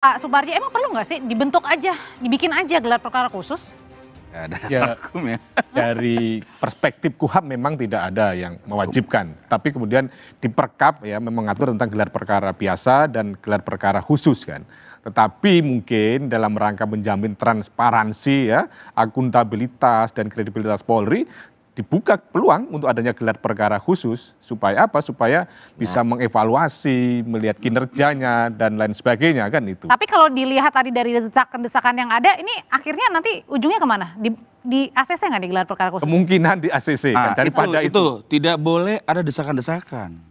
Pak Suparji, emang perlu nggak sih dibentuk aja, dibikin aja gelar perkara khusus? Ya, ada dasar hukum ya. Dari perspektif KUHAP memang tidak ada yang mewajibkan. Tapi kemudian di Perkap ya memang mengatur tentang gelar perkara biasa dan gelar perkara khusus kan. Tetapi mungkin dalam rangka menjamin transparansi ya, akuntabilitas dan kredibilitas Polri, dibuka peluang untuk adanya gelar perkara khusus supaya apa? Supaya bisa mengevaluasi, melihat kinerjanya dan lain sebagainya kan itu. Tapi kalau dilihat tadi dari desakan-desakan yang ada, ini akhirnya nanti ujungnya kemana? Di ACC nggak digelar perkara khusus? Kemungkinan di ACC kan daripada itu tidak boleh ada desakan-desakan.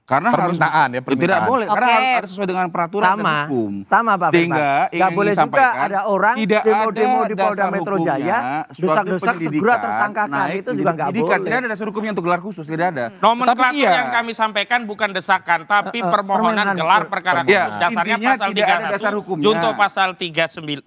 Karena permintaan harus, ya permintaan. tidak boleh karena Oke. harus sesuai dengan peraturan dan hukum. Sama Pak Sehingga nggak boleh juga ada orang demo-demo di Polda Metro Jaya, desak-desak segera tersangkakan, itu juga nggak boleh. Tidak ada dasar hukumnya untuk gelar khusus, tidak ada. Nomenklatur yang kami sampaikan bukan desakan, tapi permohonan gelar perkara khusus. Dasarnya intinya pasal tidak ada dasar 31, hukumnya. junto pasal 33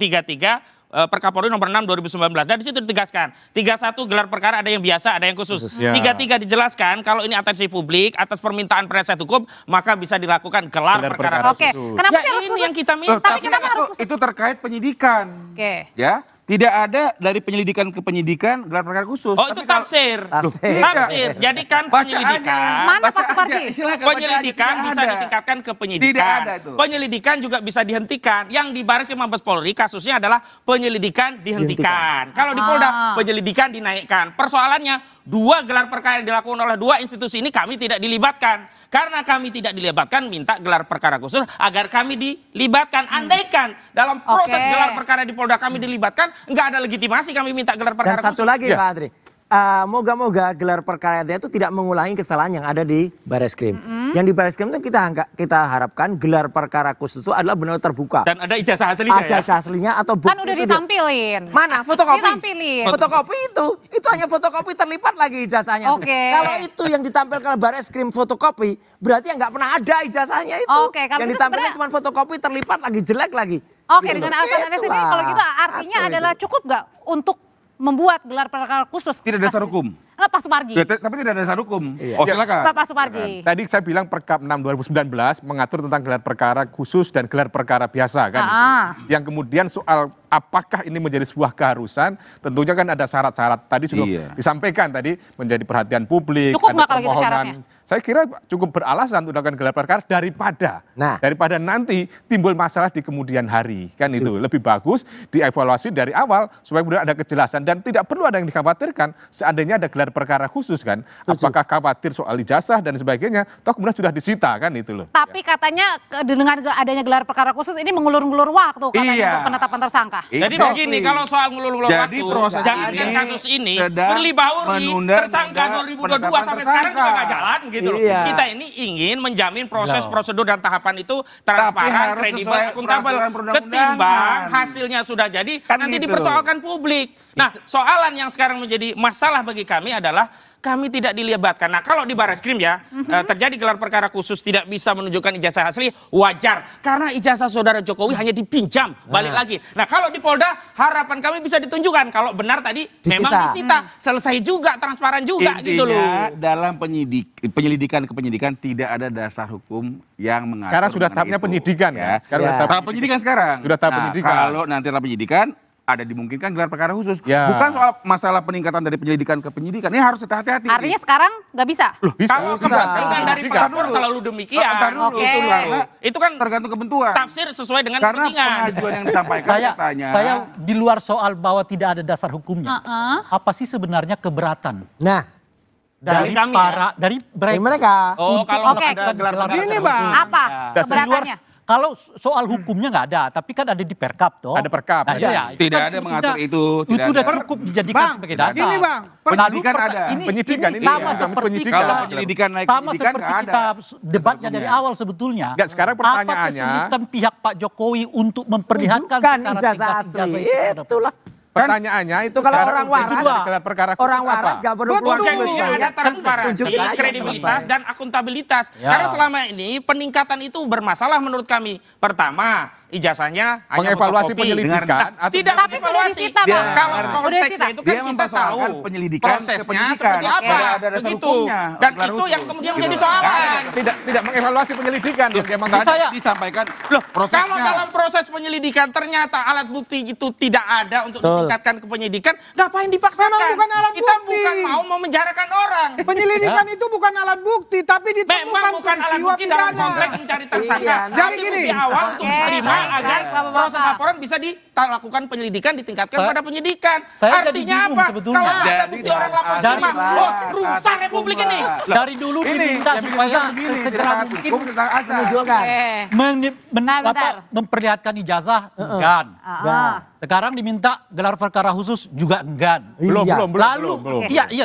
Perkapolri nomor 6 2019. Dan di situ ditegaskan, 31 gelar perkara ada yang biasa, ada yang khusus. 33 dijelaskan kalau ini atensi publik atas permintaan penasihat hukum, maka bisa dilakukan gelar perkara Oke, khusus. kenapa Ya, sih harus ini khusus? yang kita minta. Tapi kenapa harus khusus? Itu terkait penyidikan. Oke. Ya, tidak ada dari penyelidikan ke penyidikan gelar perkara khusus. Oh, itu tafsir. Tafsir. Jadi kan penyelidikan. Mana Pak Suparji? Penyelidikan bisa ditingkatkan ke penyidikan. Tidak ada itu. Penyelidikan juga bisa dihentikan. Yang di Bareskrim Mabes Polri kasusnya adalah penyelidikan dihentikan. Kalau di Polda penyelidikan dinaikkan. Persoalannya 2 gelar perkara yang dilakukan oleh 2 institusi ini kami tidak dilibatkan. Karena kami tidak dilibatkan, minta gelar perkara khusus agar kami dilibatkan. Andaikan dalam proses gelar perkara di Polda kami dilibatkan, nggak ada legitimasi kami minta gelar perkara Dan khusus. satu lagi Pak Adri, moga-moga gelar perkara itu tidak mengulangi kesalahan yang ada di Bareskrim. Yang di Bareskrim itu kita harapkan gelar perkara khusus itu adalah benar terbuka. Dan ada ijazah aslinya ya? Ijazah aslinya atau bukti Kan udah itu ditampilin. Mana fotokopi? Ditampilin. Fotokopi itu hanya fotokopi terlipat lagi ijazahnya. Oke. Kalau itu yang ditampilkan Bareskrim fotokopi, berarti yang nggak pernah ada ijazahnya itu. Oke, kalau yang itu ditampilkan sebenarnya- cuma fotokopi terlipat lagi, jelek lagi. Oke, Gitu dengan loh. alasan Anda sendiri, Itulah. kalau gitu artinya Kacau adalah itu. cukup nggak untuk membuat gelar perkara khusus? Tidak ada dasar hukum. Enggak, Pak Suparji. Ya, tapi tidak ada dasar hukum. Iya. Oh, silakan. Pak Suparji. Tadi saya bilang Perkap 6 2019 mengatur tentang gelar perkara khusus dan gelar perkara biasa kan. Itu. Yang kemudian soal apakah ini menjadi sebuah keharusan, tentunya kan ada syarat-syarat. Tadi sudah disampaikan tadi menjadi perhatian publik. Cukup ada nggak kalau gitu permohonan. syaratnya? Saya kira cukup beralasan untuk melakukan gelar perkara daripada nanti timbul masalah di kemudian hari kan itu lebih bagus dievaluasi dari awal supaya kemudian ada kejelasan dan tidak perlu ada yang dikhawatirkan seandainya ada gelar perkara khusus kan. Apakah khawatir soal ijazah dan sebagainya, toh kemudian sudah disita kan itu loh. Tapi katanya dengan adanya gelar perkara khusus ini mengulur-ngulur waktu katanya untuk penetapan tersangka. Jadi begini, kalau soal ngulur-ngulur Jadi waktu, proses jangankan ini kasus ini, sedang berlibauri menunda tersangka 2022 penetapan sampai sekarang juga tersangka. nggak jalan gitu loh. Iya. Kita ini ingin menjamin proses, prosedur dan tahapan itu transparan, harus kredibel, sesuai akuntabel. peraturan perundang-undangan. Ketimbang hasilnya sudah jadi, Kan nanti gitu. dipersoalkan publik. Nah, soalan yang sekarang menjadi masalah bagi kami adalah kami tidak dilibatkan. Nah, kalau di Bareskrim ya, terjadi gelar perkara khusus tidak bisa menunjukkan ijazah asli, wajar. Karena ijazah saudara Jokowi hanya dipinjam, balik lagi. Nah, kalau di Polda, harapan kami bisa ditunjukkan. Kalau benar tadi memang disita. Selesai juga, transparan juga gitu loh. Intinya dalam penyelidikan ke penyidikan tidak ada dasar hukum yang mengatur. Sekarang sudah mengenai tahapnya itu, penyidikan ya. kan. Sekarang sudah Tahap penyidikan sekarang. Sudah tahap penyidikan. Kalau nanti tahap penyidikan ada dimungkinkan gelar perkara khusus. Ya. Bukan soal masalah peningkatan dari penyelidikan ke penyidikan. Ini harus hati-hati. Artinya sekarang nggak bisa? Loh, bisa. Kalau Bisa. kepentingan dari Penyidikan. pelapor selalu demikian. Ntar dulu. Oke. Itu loh. Itu kan tergantung kebentuan. tafsir sesuai dengan Karena kepentingan. pengajuan yang disampaikan katanya. Saya di luar soal bahwa tidak ada dasar hukumnya. Apa sih sebenarnya keberatan Nah, Dari kami ya? dari dari mereka. Oh, kalau Oke. ada gelar perkara Ini, khusus. Bang. Apa Dasar keberatannya? kalau soal hukumnya nggak ada, tapi kan ada di Perkap toh. Ada Perkap, Nah, ada. iya, itu Tidak kan ada sebetulnya- mengatur itu, tidak Itu udah ada. cukup dijadikan sebagai dasar. Ini Bang, penyidikan ada. Penyidikan ini sama ya, seperti penyidikan. Kalau penyelidikan naik sama penyidikan seperti nggak kita ada. debatnya dari hukumnya. awal sebetulnya. Enggak, sekarang pertanyaannya. Apa kesulitan pihak Pak Jokowi untuk memperlihatkan Bukan secara ijazah tegas asli. ijazah itu kepada Itulah. Pertanyaannya itu Kalau sekarang orang udah waras, bisa di gelar perkara khusus orang apa? waras gak perlu keluar duit. Objektifnya ada transparansi, Tunjukin aja kredibilitas, selesai. dan akuntabilitas. Ya. Karena selama ini peningkatan itu bermasalah menurut kami. Pertama, ijazahnya hanya Mengevaluasi fotokopi. penyelidikan atau Tidak Tapi sudah mengevaluasi. disita, Bang. Kalau Udah konteksnya disita. itu kan Dia kita tahu mempersoalkan penyelidikan ke prosesnya penyidikan. seperti apa. Tidak ada dasar Begitu. hukumnya. Dan Gelar itu hukum. yang kemudian menjadi Gitu. soalan. tidak mengevaluasi penyelidikan yang dia Tadi maksud. disampaikan Loh, prosesnya. kalau dalam proses penyelidikan ternyata alat bukti itu tidak ada untuk Betul. ditingkatkan ke penyidikan, ngapain dipaksakan? Memang bukan alat Kita bukti. bukan mau memenjarakan orang. Penyelidikan itu bukan alat bukti, tapi ditemukan Memang bukan alat peristiwa bukti dalam pidana. konteks mencari tersangka. Iya. Jadi Tapi gini. bukti awal untuk Oke, diterima baik, agar baik, Bapak-Bapak. proses laporan bisa dilakukan penyelidikan, ditingkatkan Saya- pada penyidikan. saya jadi Artinya bingung apa? sebetulnya. Kalau ada Jadi bukti orang lapor dari- terima, oh rusak republik ini. Dari dulu diminta supaya segera mungkin tentang asal. Menunjukkan. Bentar. memperlihatkan ijazah enggan. Ah. Sekarang diminta gelar perkara khusus juga enggan. Belum, Iya. belum. Iya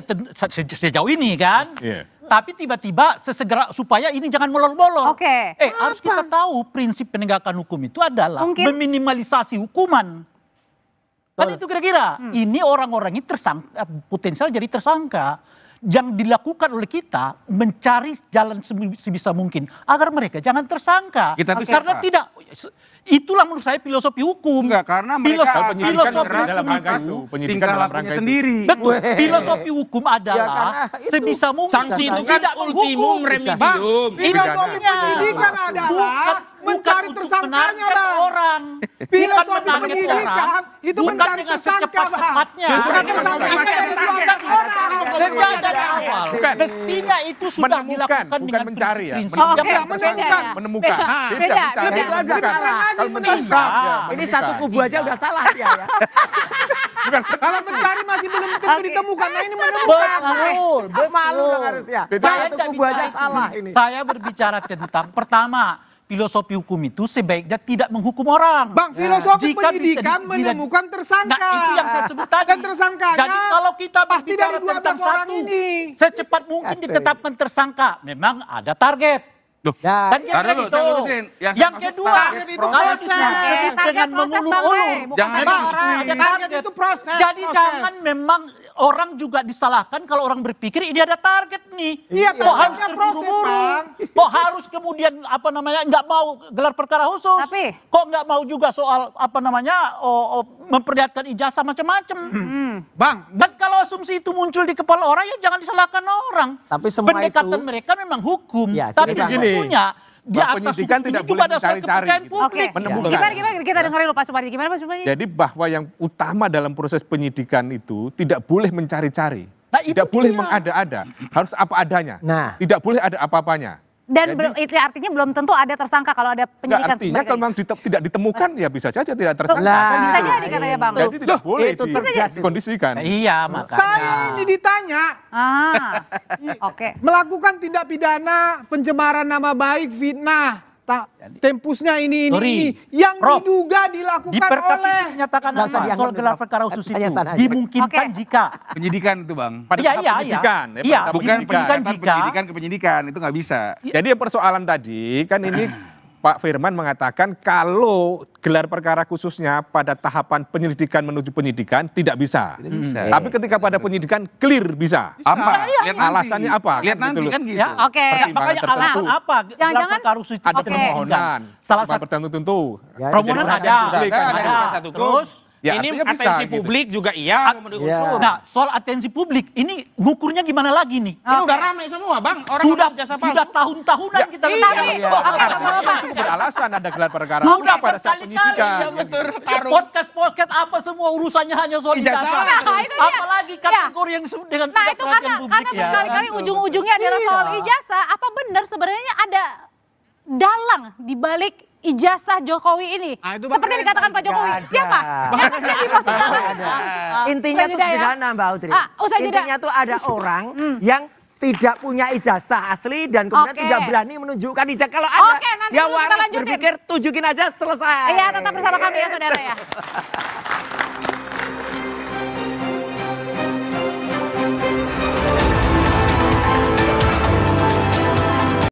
sejauh ini kan. Iya. Tapi tiba-tiba sesegera supaya ini jangan molor-molor. Oke. Harus kita tahu prinsip penegakan hukum itu adalah Mungkin. meminimalisasi hukuman. Kan itu kira-kira. Ini orang-orang ini potensial jadi tersangka. Yang dilakukan oleh kita mencari jalan sebisa mungkin agar mereka jangan tersangka. Kita tuh Karena siapa? tidak, itulah menurut saya filosofi hukum. Enggak, karena mereka Kalau penyidikan filosofi dalam hukum rangka itu, itu, penyidikan tingkah dalam lakunya rangka itu. sendiri. betul. Filosofi hukum adalah karena itu. sebisa mungkin Sanksi itu kan tidak ultimum menghukum. remedium. Filosofi penyidikan adalah mencari untuk tersangkanya, menarget Bang. orang. Filosofi Bukan menarget penyidikan orang, itu bukan mencari dengan tersangka, secepat-cepatnya. Bang. Justru Bukan itu tersangka, masih ada itu target. ada orang. Sejak dari awal. Bukan. Mestinya itu sudah Menemukan, dilakukan bukan dengan mencari ya. prinsip-prinsip Oh, yang oke, tidak beda tersangka. ya. Menemukan. Beda, Tidak beda, mencari, beda. menemukan. Salah. Kalau Menemukan. menemukan. ya, Ini menemukan. satu kubu aja udah salah dia ya. Bukan Kalau mencari masih belum tentu Oke. ditemukan. Nah ini menemukan. Betul, Malu betul. dong harusnya. Beda. Saya Satu tidak kubu aja bicara itu. salah ini. Saya berbicara tentang pertama, filosofi hukum itu sebaiknya tidak menghukum orang. Bang, filosofi Jika penyidikan tidak- menemukan tersangka. Nah, itu yang saya sebut tadi. Dan tersangkanya Jadi kalau kita pasti berbicara dari 12 tentang orang satu, ini. secepat mungkin Kacau. ditetapkan tersangka. Memang ada target. Ya, Dan kira-kira Taruh dulu, gitu. saya lurusin. Yang saya Yang maksud kedua, target itu kalau proses. disebut Target dengan proses, Bang mengulur-ulur, Rey. Bukan Jangan memang target ada Target target. itu proses. Jadi proses. jangan memang orang juga disalahkan kalau orang berpikir ini ada target nih. Iya, Kok harus targetnya proses, terburu-buru? Bang. Kok harus kemudian nggak mau gelar perkara khusus? Tapi? Kok nggak mau juga soal memperlihatkan ijazah macam-macam? Bang, Dan kalau asumsi itu muncul di kepala orang ya jangan disalahkan orang. Tapi semua Pendekatan itu- mereka memang hukum, Ya, tapi jadi gini, sesungguhnya di bahwa atas penyidikan hukum tidak ini boleh juga ada soal mencari-cari kepercayaan gitu. Oke. publik. Menemukan. Gimana kita dengerin dulu Pak Supardi. Gimana Pak Supardi? Jadi bahwa yang utama dalam proses penyidikan itu tidak boleh mencari-cari. Nah, itu Tidak boleh dia. mengada-ada. Harus apa adanya. Nah. Tidak boleh ada apa-apanya. Dan itu artinya belum tentu ada tersangka kalau ada Nggak, penyidikan artinya sebagai- kalau memang tidak ditemukan ya bisa saja tidak tersangka. Lah. Bisa jadi katanya Bang. Jadi tidak boleh itu tegas itu. dikondisikan. Iya saya makanya. ini ditanya Ah, oke. melakukan tindak pidana pencemaran nama baik, fitnah, tempusnya ini. Yang Prof, diduga dilakukan Di perkap oleh itu dinyatakan Nggak usah apa? dianggap Soal gelar Prof. perkara khusus Hanya itu sana aja. dimungkinkan Oke. jika Penyidikan itu Bang. Pada Iya, tahap iya, penyidikan. iya. ya, Iya, pada tahap Bukan penyidikan penyidikan. jika- penyidikan ke penyidikan itu nggak bisa. Jadi persoalan tadi kan ini Pak Firman mengatakan kalau gelar perkara khususnya pada tahapan penyelidikan menuju penyidikan tidak bisa. bisa. Tapi ketika pada penyidikan clear bisa. Apa? Iya. Lihat nanti. Alasannya apa? Lihat Kan nanti gitu loh. kan gitu. Ya, Oke. Pertimbangan makanya tertentu. alasan apa? Gelar Jangan-jangan perkara khusus itu Ada Oke. permohonan. Salah Salah satu tertentu. Ya, permohonan Jadi ada. publik kan ada ada. dasar hukum. Terus Ya, ini artinya bisa atensi gitu. publik juga iya memenuhi Ya. unsur. Nah, soal atensi publik ini ngukurnya gimana lagi nih? Ini Oke. udah ramai semua Bang. Orang Sudah ngomong jasa palsu. tahun-tahunan Ya, kita Tapi, lihat. oke Bapak-Bapak. Cukup beralasan ada gelar perkara Udah pada saat berkali-kali penyidikan. ya betul. Podcast apa semua urusannya hanya soal Ijazah. ijazah. Nah, itu dia. Apalagi Ya. kategori yang dengan Nah tidak itu perhatian karena publik ya. berkali-kali ujung-ujungnya adalah Iya. soal ijazah. Apa benar sebenarnya ada dalang di balik ijazah Jokowi ini? Ah, itu Bang Seperti Rey. dikatakan Pak Jokowi. Nggak ada. Siapa? Yang pasti dimaksud dalang. Intinya Usai tuh jeda ya. sederhana Mbak Audrey. Usai jeda. Intinya tuh ada orang yang tidak punya ijazah asli dan kemudian Oke. tidak berani menunjukkan ijazah. Kalau ada, Oke, nanti dia dulu kita waras lanjutin. berpikir tunjukin aja selesai. Iya tetap bersama kami ya saudara ya.